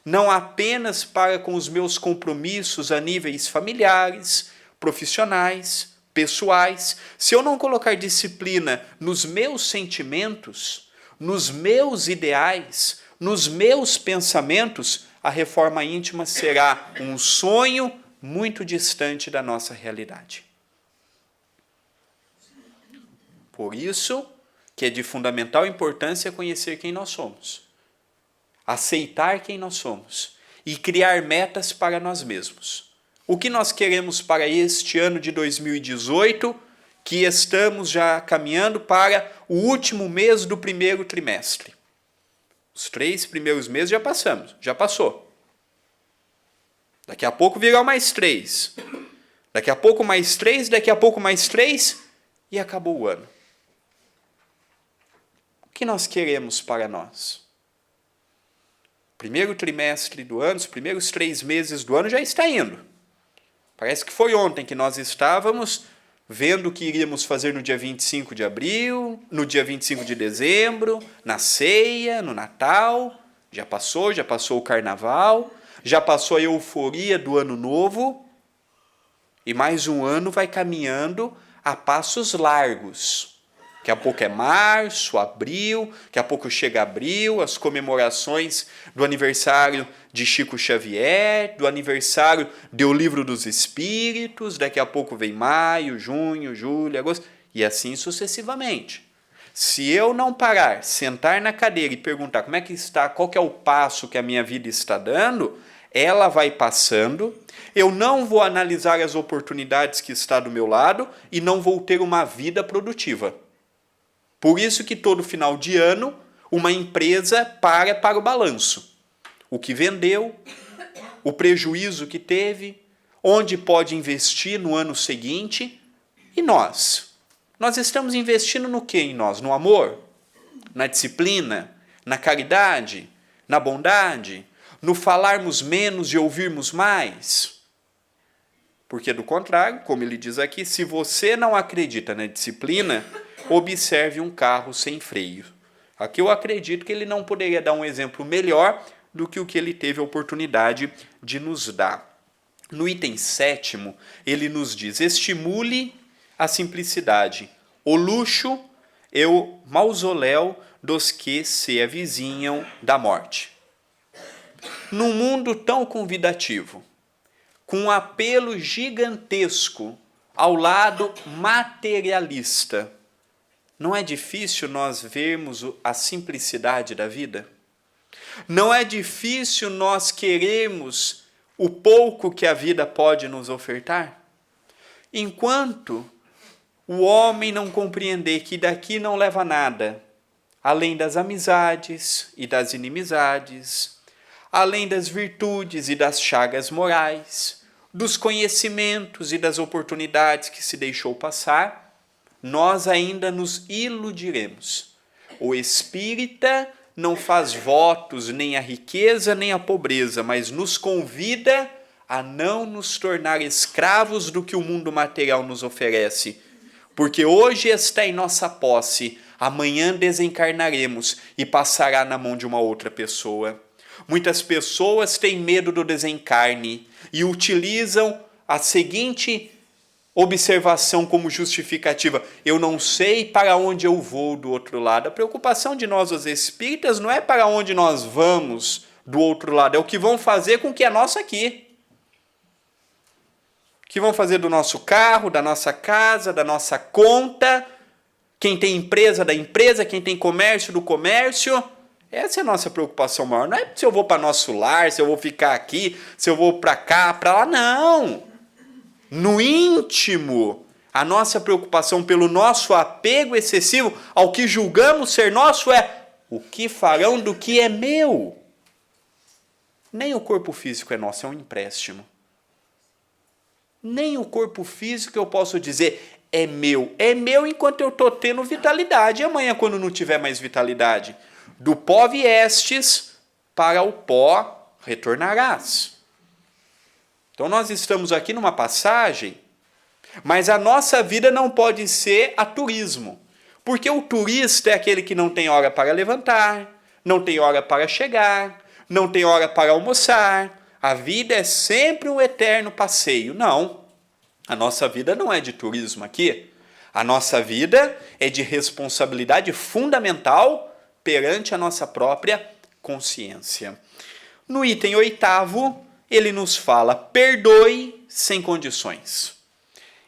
não apenas para com os meus compromissos a níveis familiares, profissionais, pessoais, se eu não colocar disciplina nos meus sentimentos, nos meus ideais, nos meus pensamentos, a reforma íntima será um sonho muito distante da nossa realidade. Por isso que é de fundamental importância conhecer quem nós somos, aceitar quem nós somos e criar metas para nós mesmos. O que nós queremos para este ano de 2018, que estamos já caminhando para o último mês do primeiro trimestre. Os 3 primeiros meses já passou. Daqui a pouco virá mais 3. Daqui a pouco mais 3, daqui a pouco mais 3 e acabou o ano. O que nós queremos para nós? Primeiro trimestre do ano, os primeiros 3 meses do ano já está indo. Parece que foi ontem que nós estávamos vendo o que iríamos fazer no dia 25 de abril, no dia 25 de dezembro, na ceia, no Natal. Já passou o Carnaval, já passou a euforia do Ano Novo. E mais um ano vai caminhando a passos largos. Daqui a pouco é março, abril, daqui a pouco chega abril, as comemorações do aniversário de Chico Xavier, do aniversário do Livro dos Espíritos, daqui a pouco vem maio, junho, julho, agosto, e assim sucessivamente. Se eu não parar, sentar na cadeira e perguntar como é que está, qual que é o passo que a minha vida está dando, ela vai passando, eu não vou analisar as oportunidades que está do meu lado e não vou ter uma vida produtiva. Por isso que todo final de ano, uma empresa para o balanço. O que vendeu, o prejuízo que teve, onde pode investir no ano seguinte. E nós? Nós estamos investindo no que em nós? No amor? Na disciplina? Na caridade? Na bondade? No falarmos menos e ouvirmos mais? Porque, do contrário, como ele diz aqui, se você não acredita na disciplina, observe um carro sem freio. Aqui eu acredito que ele não poderia dar um exemplo melhor do que o que ele teve a oportunidade de nos dar. No item 7º, ele nos diz: estimule a simplicidade. O luxo é o mausoléu dos que se avizinham da morte. Num mundo tão convidativo, com um apelo gigantesco ao lado materialista, não é difícil nós vermos a simplicidade da vida? Não é difícil nós querermos o pouco que a vida pode nos ofertar? Enquanto o homem não compreender que daqui não leva nada, além das amizades e das inimizades, além das virtudes e das chagas morais, dos conhecimentos e das oportunidades que se deixou passar, nós ainda nos iludiremos. O espírita não faz votos nem à riqueza nem à pobreza, mas nos convida a não nos tornar escravos do que o mundo material nos oferece. Porque hoje está em nossa posse, amanhã desencarnaremos e passará na mão de uma outra pessoa. Muitas pessoas têm medo do desencarne e utilizam a seguinte observação como justificativa: eu não sei para onde eu vou do outro lado. A preocupação de nós, os espíritas, não é para onde nós vamos do outro lado, é o que vão fazer com o que é nosso aqui. O que vão fazer do nosso carro, da nossa casa, da nossa conta, quem tem empresa da empresa, quem tem comércio do comércio. Essa é a nossa preocupação maior. Não é se eu vou para nosso lar, se eu vou ficar aqui, se eu vou para cá, para lá, não. No íntimo, a nossa preocupação pelo nosso apego excessivo ao que julgamos ser nosso é: o que farão do que é meu? Nem o corpo físico é nosso, é um empréstimo. Nem o corpo físico eu posso dizer é meu. É meu enquanto eu estou tendo vitalidade. E amanhã, quando não tiver mais vitalidade, do pó viestes, para o pó retornarás. Então nós estamos aqui numa passagem, mas a nossa vida não pode ser a turismo. Porque o turista é aquele que não tem hora para levantar, não tem hora para chegar, não tem hora para almoçar. A vida é sempre um eterno passeio. Não, a nossa vida não é de turismo aqui. A nossa vida é de responsabilidade fundamental perante a nossa própria consciência. No item 8º, ele nos fala: perdoe sem condições.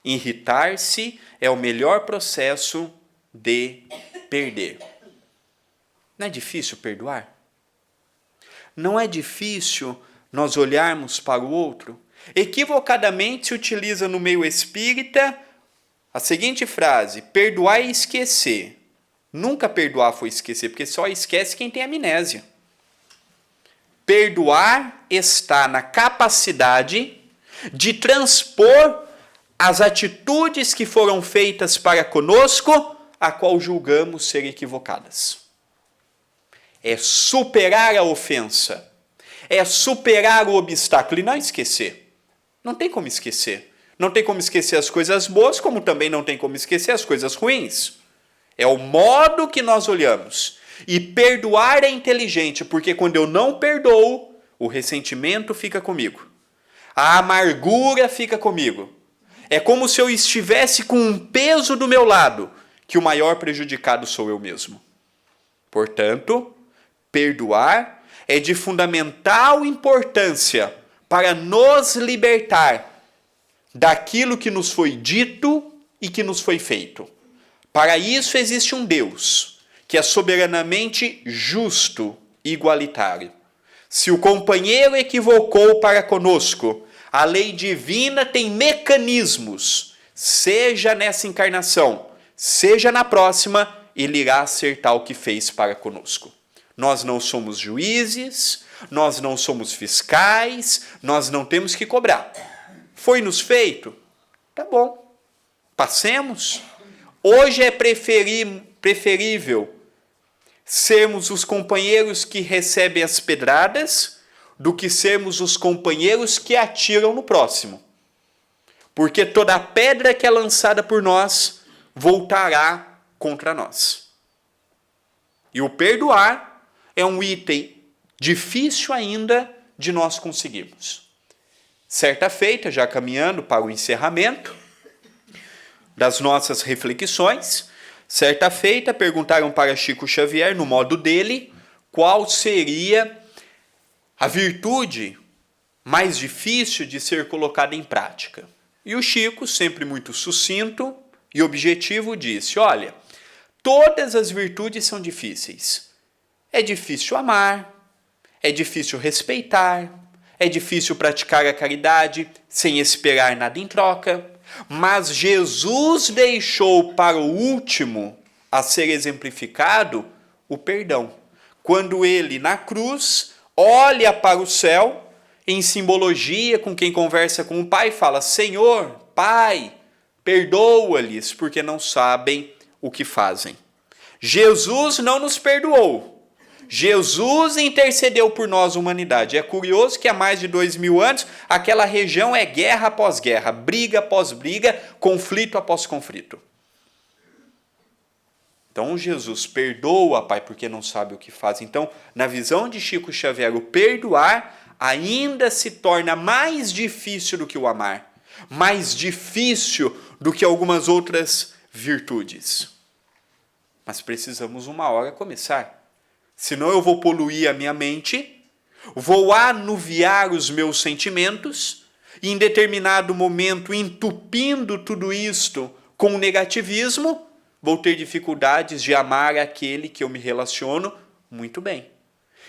Irritar-se é o melhor processo de perder. Não é difícil perdoar? Não é difícil nós olharmos para o outro? Equivocadamente se utiliza no meio espírita a seguinte frase: perdoar e esquecer. Nunca perdoar foi esquecer, porque só esquece quem tem amnésia. Perdoar está na capacidade de transpor as atitudes que foram feitas para conosco, a qual julgamos ser equivocadas. É superar a ofensa, é superar o obstáculo e não esquecer. Não tem como esquecer. Não tem como esquecer as coisas boas, como também não tem como esquecer as coisas ruins. É o modo que nós olhamos. E perdoar é inteligente, porque quando eu não perdoo, o ressentimento fica comigo. A amargura fica comigo. É como se eu estivesse com um peso do meu lado, que o maior prejudicado sou eu mesmo. Portanto, perdoar é de fundamental importância para nos libertar daquilo que nos foi dito e que nos foi feito. Para isso existe um Deus que é soberanamente justo e igualitário. Se o companheiro equivocou para conosco, a lei divina tem mecanismos, seja nessa encarnação, seja na próxima, ele irá acertar o que fez para conosco. Nós não somos juízes, nós não somos fiscais, nós não temos que cobrar. Foi nos feito? Tá bom, passemos. Hoje é preferível sermos os companheiros que recebem as pedradas do que sermos os companheiros que atiram no próximo. Porque toda pedra que é lançada por nós voltará contra nós. E o perdoar é um item difícil ainda de nós conseguirmos. Certa feita, já caminhando para o encerramento das nossas reflexões, certa feita perguntaram para Chico Xavier, no modo dele, qual seria a virtude mais difícil de ser colocada em prática. E o Chico, sempre muito sucinto e objetivo, disse: olha, todas as virtudes são difíceis. É difícil amar, é difícil respeitar, é difícil praticar a caridade sem esperar nada em troca, mas Jesus deixou para o último a ser exemplificado o perdão. Quando ele, na cruz, olha para o céu, em simbologia com quem conversa com o Pai, fala: Senhor, Pai, perdoa-lhes, porque não sabem o que fazem. Jesus não nos perdoou. Jesus intercedeu por nós, humanidade. É curioso que há mais de 2000 anos, aquela região é guerra após guerra, briga após briga, conflito após conflito. Então Jesus perdoa, Pai, porque não sabe o que faz. Então, na visão de Chico Xavier, o perdoar ainda se torna mais difícil do que o amar, mais difícil do que algumas outras virtudes. Mas precisamos uma hora começar. Senão eu vou poluir a minha mente, vou anuviar os meus sentimentos, e em determinado momento, entupindo tudo isto com o negativismo, vou ter dificuldades de amar aquele que eu me relaciono muito bem.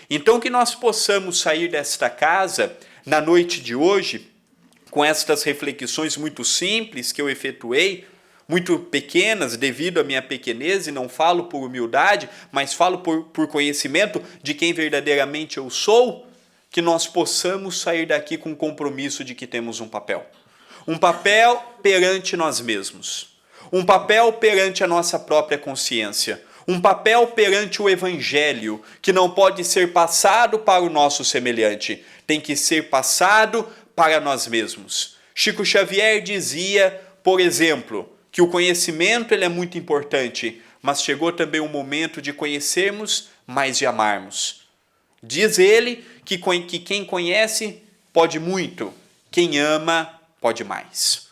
Então que nós possamos sair desta casa, na noite de hoje, com estas reflexões muito simples que eu efetuei, muito pequenas devido à minha pequenez, e não falo por humildade, mas falo por conhecimento de quem verdadeiramente eu sou, que nós possamos sair daqui com o compromisso de que temos um papel. Um papel perante nós mesmos. Um papel perante a nossa própria consciência. Um papel perante o Evangelho, que não pode ser passado para o nosso semelhante, tem que ser passado para nós mesmos. Chico Xavier dizia, por exemplo, que o conhecimento ele é muito importante, mas chegou também o momento de conhecermos, mais de amarmos. Diz ele que quem conhece pode muito, quem ama pode mais.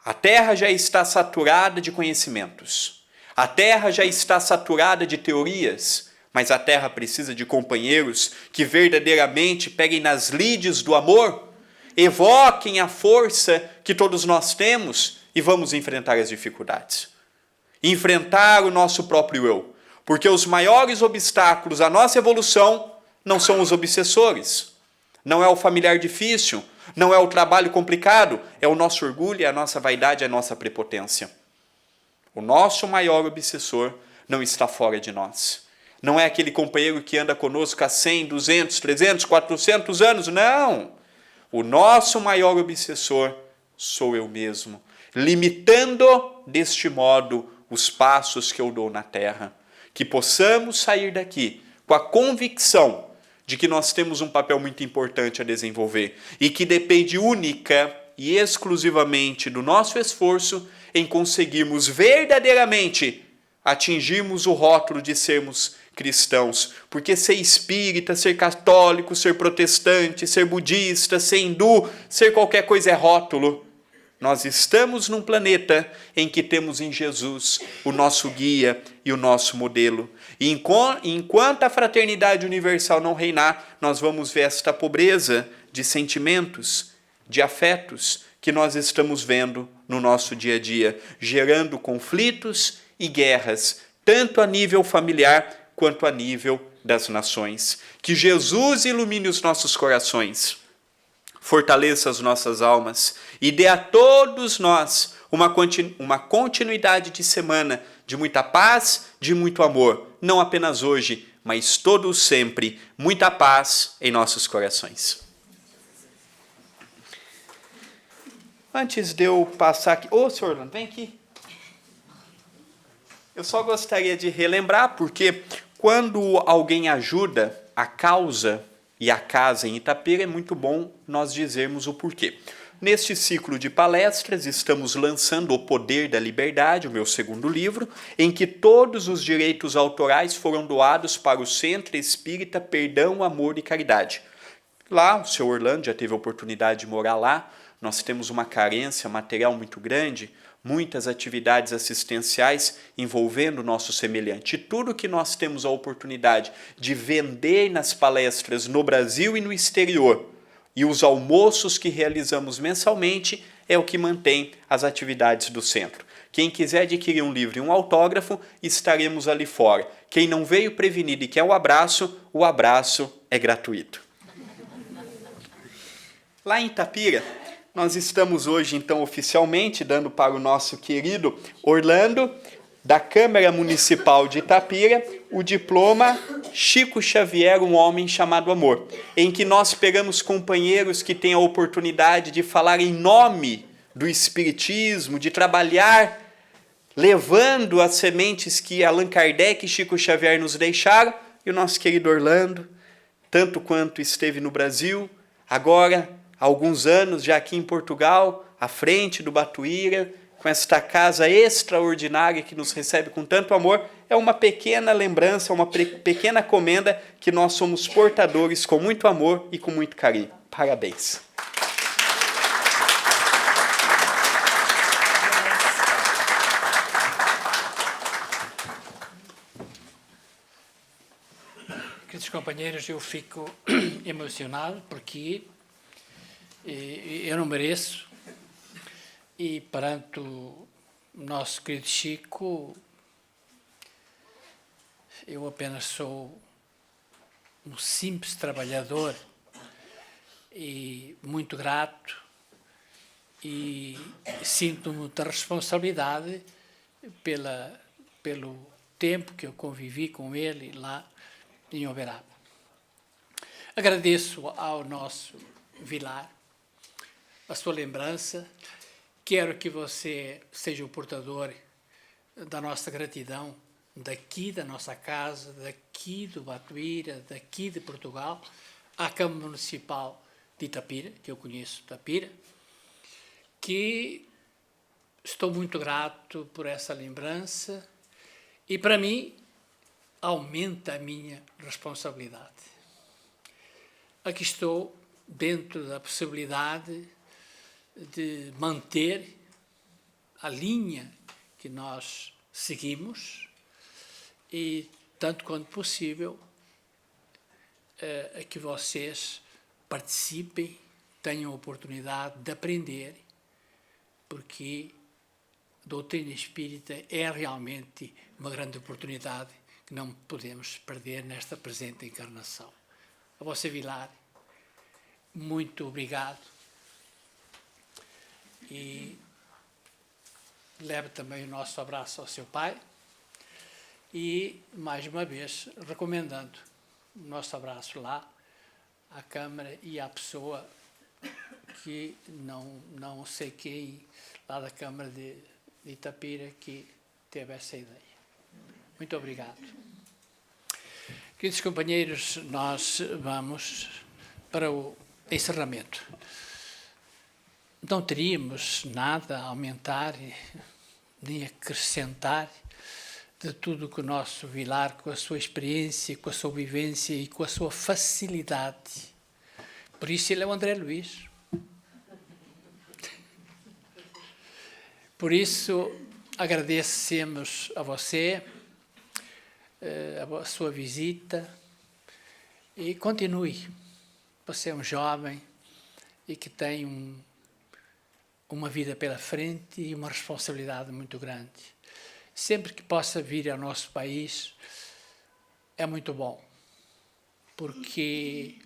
A Terra já está saturada de conhecimentos. A Terra já está saturada de teorias, mas a Terra precisa de companheiros que verdadeiramente peguem nas lides do amor, evoquem a força que todos nós temos e vamos enfrentar as dificuldades. Enfrentar o nosso próprio eu. Porque os maiores obstáculos à nossa evolução não são os obsessores. Não é o familiar difícil, não é o trabalho complicado, é o nosso orgulho, é a nossa vaidade, é a nossa prepotência. O nosso maior obsessor não está fora de nós. Não é aquele companheiro que anda conosco há 100, 200, 300, 400 anos, não. O nosso maior obsessor sou eu mesmo, limitando deste modo os passos que eu dou na terra. Que possamos sair daqui com a convicção de que nós temos um papel muito importante a desenvolver e que depende única e exclusivamente do nosso esforço em conseguirmos verdadeiramente atingirmos o rótulo de sermos cristãos. Porque ser espírita, ser católico, ser protestante, ser budista, ser hindu, ser qualquer coisa é rótulo. Nós estamos num planeta em que temos em Jesus o nosso guia e o nosso modelo. E enquanto a fraternidade universal não reinar, nós vamos ver esta pobreza de sentimentos, de afetos que nós estamos vendo no nosso dia a dia, gerando conflitos e guerras, tanto a nível familiar quanto a nível das nações. Que Jesus ilumine os nossos corações, fortaleça as nossas almas e dê a todos nós uma continuidade de semana de muita paz, de muito amor, não apenas hoje, mas todo sempre, muita paz em nossos corações. Antes de eu passar aqui... senhor Orlando, vem aqui. Eu só gostaria de relembrar, porque quando alguém ajuda a causa e a casa em Itapira, é muito bom nós dizermos o porquê. Neste ciclo de palestras, estamos lançando O Poder da Liberdade, o meu segundo livro, em que todos os direitos autorais foram doados para o Centro Espírita Perdão, Amor e Caridade. Lá, o senhor Orlando já teve a oportunidade de morar lá. Nós temos uma carência material muito grande, muitas atividades assistenciais envolvendo o nosso semelhante. E tudo que nós temos a oportunidade de vender nas palestras no Brasil e no exterior, e os almoços que realizamos mensalmente, é o que mantém as atividades do centro. Quem quiser adquirir um livro e um autógrafo, estaremos ali fora. Quem não veio prevenido e quer o abraço é gratuito. Lá em Itapira, nós estamos hoje, então, oficialmente dando para o nosso querido Orlando, da Câmara Municipal de Itapira, o diploma Chico Xavier, um homem chamado amor, em que nós pegamos companheiros que têm a oportunidade de falar em nome do Espiritismo, de trabalhar levando as sementes que Allan Kardec e Chico Xavier nos deixaram, e o nosso querido Orlando, tanto quanto esteve no Brasil, agora há alguns anos já aqui em Portugal, à frente do Batuíra, com esta casa extraordinária que nos recebe com tanto amor, é uma pequena lembrança, uma pequena comenda que nós somos portadores com muito amor e com muito carinho. Parabéns. Queridos companheiros, eu fico emocionado porque eu não mereço, e perante o nosso querido Chico, eu apenas sou um simples trabalhador e muito grato, e sinto muita responsabilidade pelo tempo que eu convivi com ele lá em Uberaba. Agradeço ao nosso Vilar a sua lembrança. Quero que você seja o portador da nossa gratidão, daqui da nossa casa, daqui do Batuíra, daqui de Portugal, à Câmara Municipal de Itapira, que eu conheço Itapira, que estou muito grato por essa lembrança e, para mim, aumenta a minha responsabilidade. Aqui estou dentro da possibilidade de manter a linha que nós seguimos e, tanto quanto possível, que vocês participem, tenham a oportunidade de aprender, porque a doutrina espírita é realmente uma grande oportunidade que não podemos perder nesta presente encarnação. A você, Vilar, muito obrigado, e leve também o nosso abraço ao seu pai, e, mais uma vez, recomendando o nosso abraço lá à Câmara e à pessoa que não sei quem, lá da Câmara de Itapira, que teve essa ideia. Muito obrigado. Queridos companheiros, nós vamos para o encerramento. Não teríamos nada a aumentar nem acrescentar de tudo que o nosso Vilar, com a sua experiência, com a sua vivência e com a sua facilidade. Por isso ele é o André Luiz. Por isso agradecemos a você a sua visita, e continue. Você é um jovem e que tem uma vida pela frente e uma responsabilidade muito grande. Sempre que possa vir ao nosso país é muito bom. porque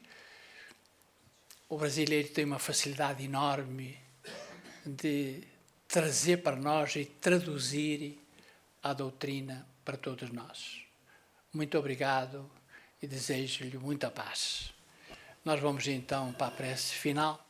o brasileiro tem uma facilidade enorme de trazer para nós e traduzir a doutrina para todos nós. Muito obrigado e desejo-lhe muita paz. Nós vamos então para a prece final.